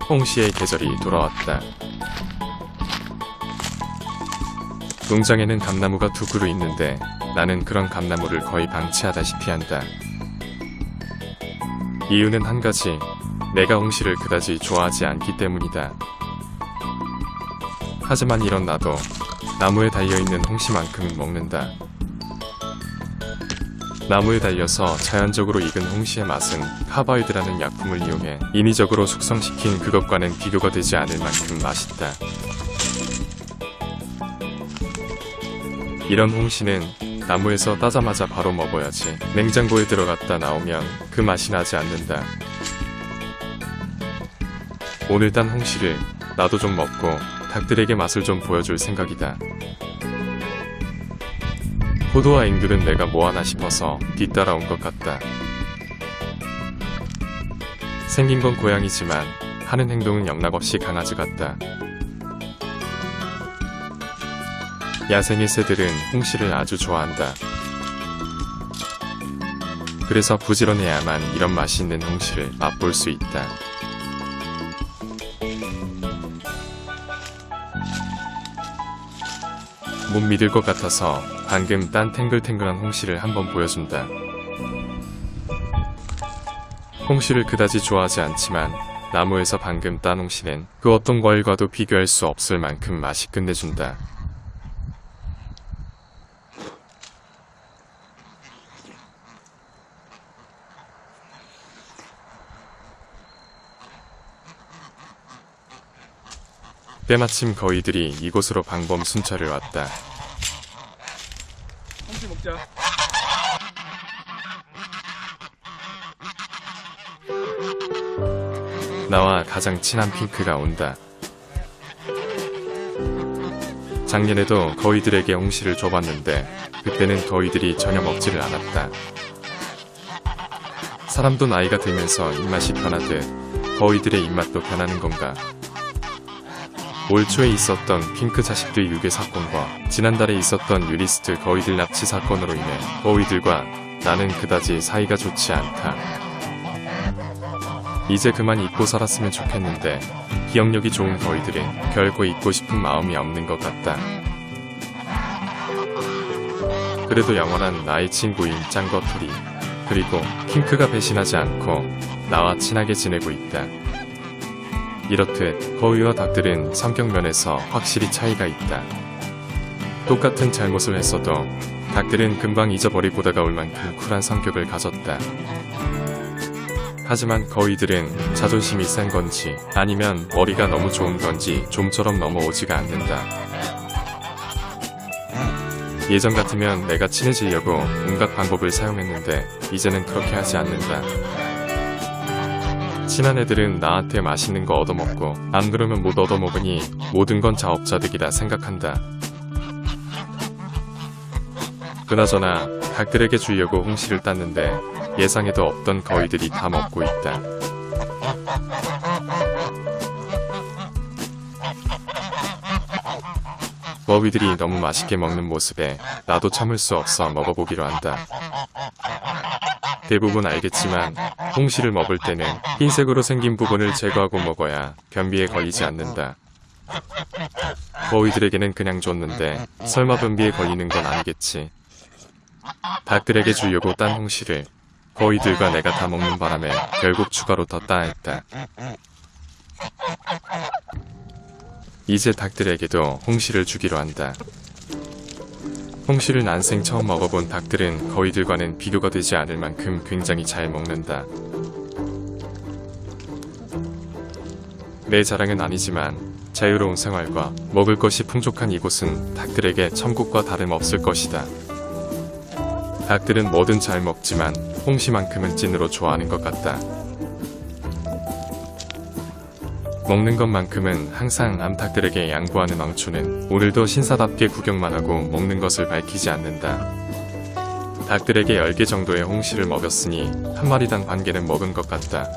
홍시의 계절이 돌아왔다. 농장에는 감나무가 두 그루 있는데 나는 그런 감나무를 거의 방치하다시피 한다. 이유는 한 가지, 내가 홍시를 그다지 좋아하지 않기 때문이다. 하지만 이런 나도 나무에 달려있는 홍시만큼은 먹는다. 나무에 달려서 자연적으로 익은 홍시의 맛은 카바이드라는 약품을 이용해 인위적으로 숙성시킨 그것과는 비교가 되지 않을 만큼 맛있다. 이런 홍시는 나무에서 따자마자 바로 먹어야지 냉장고에 들어갔다 나오면 그 맛이 나지 않는다. 오늘 딴 홍시를 나도 좀 먹고 닭들에게 맛을 좀 보여줄 생각이다. 포도와 앵둘은 내가 뭐하나 싶어서 뒤따라온 것 같다. 생긴 건 고양이지만 하는 행동은 영락없이 강아지 같다. 야생의 새들은 홍시를 아주 좋아한다. 그래서 부지런해야만 이런 맛이 있는 홍시를 맛볼 수 있다. 못 믿을 것 같아서 방금 딴 탱글탱글한 홍시를 한번 보여준다. 홍시를 그다지 좋아하지 않지만 나무에서 방금 딴 홍시는 그 어떤 과일과도 비교할 수 없을 만큼 맛이 끝내준다. 때마침 거위들이 이곳으로 방범 순찰을 왔다. 홍시 먹자. 나와 가장 친한 핑크가 온다. 작년에도 거위들에게 홍시를 줘봤는데 그때는 거위들이 전혀 먹지를 않았다. 사람도 나이가 들면서 입맛이 변하듯 거위들의 입맛도 변하는 건가? 올 초에 있었던 핑크 자식들 유괴 사건과 지난달에 있었던 유리스트 거위들 납치 사건으로 인해 거위들과 나는 그다지 사이가 좋지 않다. 이제 그만 잊고 살았으면 좋겠는데 기억력이 좋은 거위들은 결코 잊고 싶은 마음이 없는 것 같다. 그래도 영원한 나의 친구인 짱거토리 그리고 핑크가 배신하지 않고 나와 친하게 지내고 있다. 이렇듯 거위와 닭들은 성격 면에서 확실히 차이가 있다. 똑같은 잘못을 했어도 닭들은 금방 잊어버리고다가 올 만큼 쿨한 성격을 가졌다. 하지만 거위들은 자존심이 센 건지 아니면 머리가 너무 좋은 건지 좀처럼 넘어오지가 않는다. 예전 같으면 내가 친해지려고 온갖 방법을 사용했는데 이제는 그렇게 하지 않는다. 친한 애들은 나한테 맛있는 거 얻어먹고 안 그러면 못 얻어먹으니 모든 건 자업자득이라 생각한다. 그나저나 닭들에게 주려고 홍시를 땄는데 예상에도 없던 거위들이 다 먹고 있다. 거위들이 너무 맛있게 먹는 모습에 나도 참을 수 없어 먹어보기로 한다. 대부분 알겠지만 홍시를 먹을 때는 흰색으로 생긴 부분을 제거하고 먹어야 변비에 걸리지 않는다. 거위들에게는 그냥 줬는데 설마 변비에 걸리는 건 아니겠지. 닭들에게 주려고 딴 홍시를 거위들과 내가 다 먹는 바람에 결국 추가로 더 따야 했다. 이제 닭들에게도 홍시를 주기로 한다. 홍시를 난생 처음 먹어본 닭들은 거위들과는 비교가 되지 않을 만큼 굉장히 잘 먹는다. 내 자랑은 아니지만 자유로운 생활과 먹을 것이 풍족한 이곳은 닭들에게 천국과 다름없을 것이다. 닭들은 뭐든 잘 먹지만 홍시만큼은 찐으로 좋아하는 것 같다. 먹는 것만큼은 항상 암탉들에게 양보하는 왕초는 오늘도 신사답게 구경만 하고 먹는 것을 밝히지 않는다. 닭들에게 10개 정도의 홍시를 먹였으니 한 마리당 반 개는 먹은 것 같다.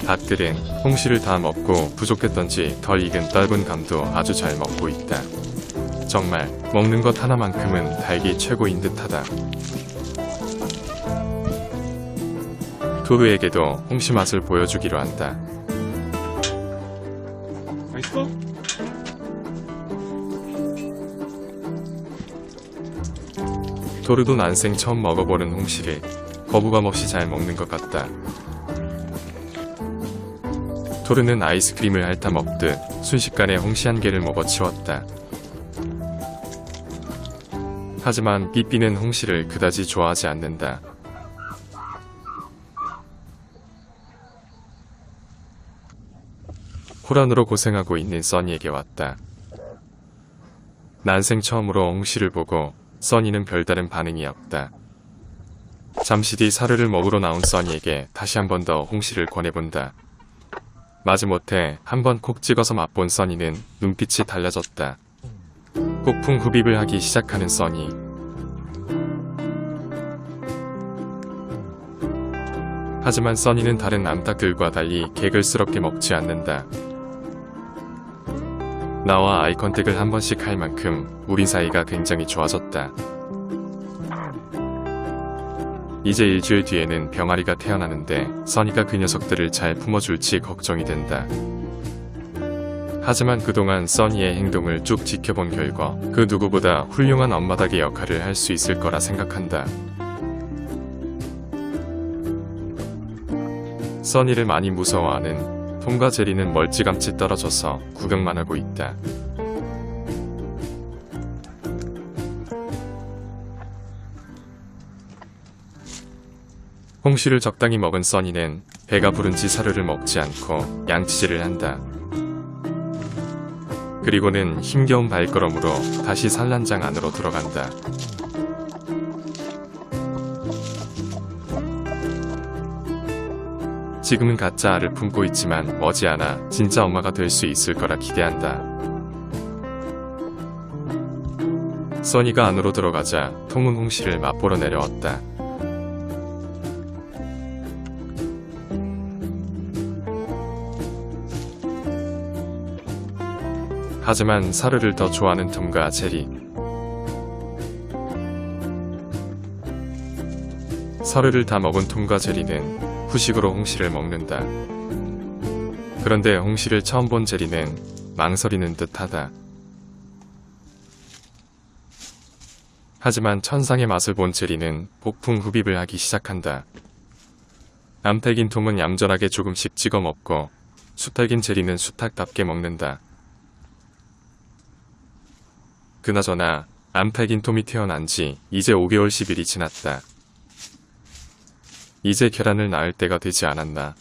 닭들은 홍시를 다 먹고 부족했던지 덜 익은 떫은 감도 아주 잘 먹고 있다. 정말 먹는 것 하나만큼은 닭이 최고인 듯하다. 토르에게도 홍시 맛을 보여주기로 한다. 맛있어? 토르도 난생 처음 먹어보는 홍시를 거부감 없이 잘 먹는 것 같다. 토르는 아이스크림을 핥아 먹듯 순식간에 홍시 한 개를 먹어치웠다. 하지만 삐삐는 홍시를 그다지 좋아하지 않는다. 호란으로 고생하고 있는 써니에게 왔다. 난생 처음으로 홍시를 보고 써니는 별다른 반응이 없다. 잠시 뒤 사료를 먹으러 나온 써니에게 다시 한 번 더 홍시를 권해본다. 마지못해 한 번 콕 찍어서 맛본 써니는 눈빛이 달라졌다. 폭풍 흡입을 하기 시작하는 써니. 하지만 써니는 다른 암탉들과 달리 개글스럽게 먹지 않는다. 나와 아이 컨택을 한 번씩 할 만큼 우리 사이가 굉장히 좋아졌다. 이제 일주일 뒤에는 병아리가 태어나는데 써니가 그 녀석들을 잘 품어줄지 걱정이 된다. 하지만 그동안 써니의 행동을 쭉 지켜본 결과 그 누구보다 훌륭한 엄마닭의 역할을 할 수 있을 거라 생각한다. 써니를 많이 무서워하는 톰과 제리는 멀찌감치 떨어져서 구경만 하고 있다. 홍시를 적당히 먹은 써니는 배가 부른지 사료를 먹지 않고 양치질을 한다. 그리고는 힘겨운 발걸음으로 다시 산란장 안으로 들어간다. 지금은 가짜 알을 품고 있지만 머지않아 진짜 엄마가 될 수 있을 거라 기대한다. 써니가 안으로 들어가자 톰은 홍시를 맛보러 내려왔다. 하지만 사료를 더 좋아하는 톰과 제리. 사료를 다 먹은 톰과 제리는 후식으로 홍시를 먹는다. 그런데 홍시를 처음 본 제리는 망설이는 듯하다. 하지만 천상의 맛을 본 제리는 폭풍 흡입을 하기 시작한다. 암탉인 톰은 얌전하게 조금씩 찍어 먹고 수탉인 제리는 수탉답게 먹는다. 그나저나 암탉인 톰이 태어난 지 이제 5개월 10일이 지났다. 이제 계란을 낳을 때가 되지 않았나.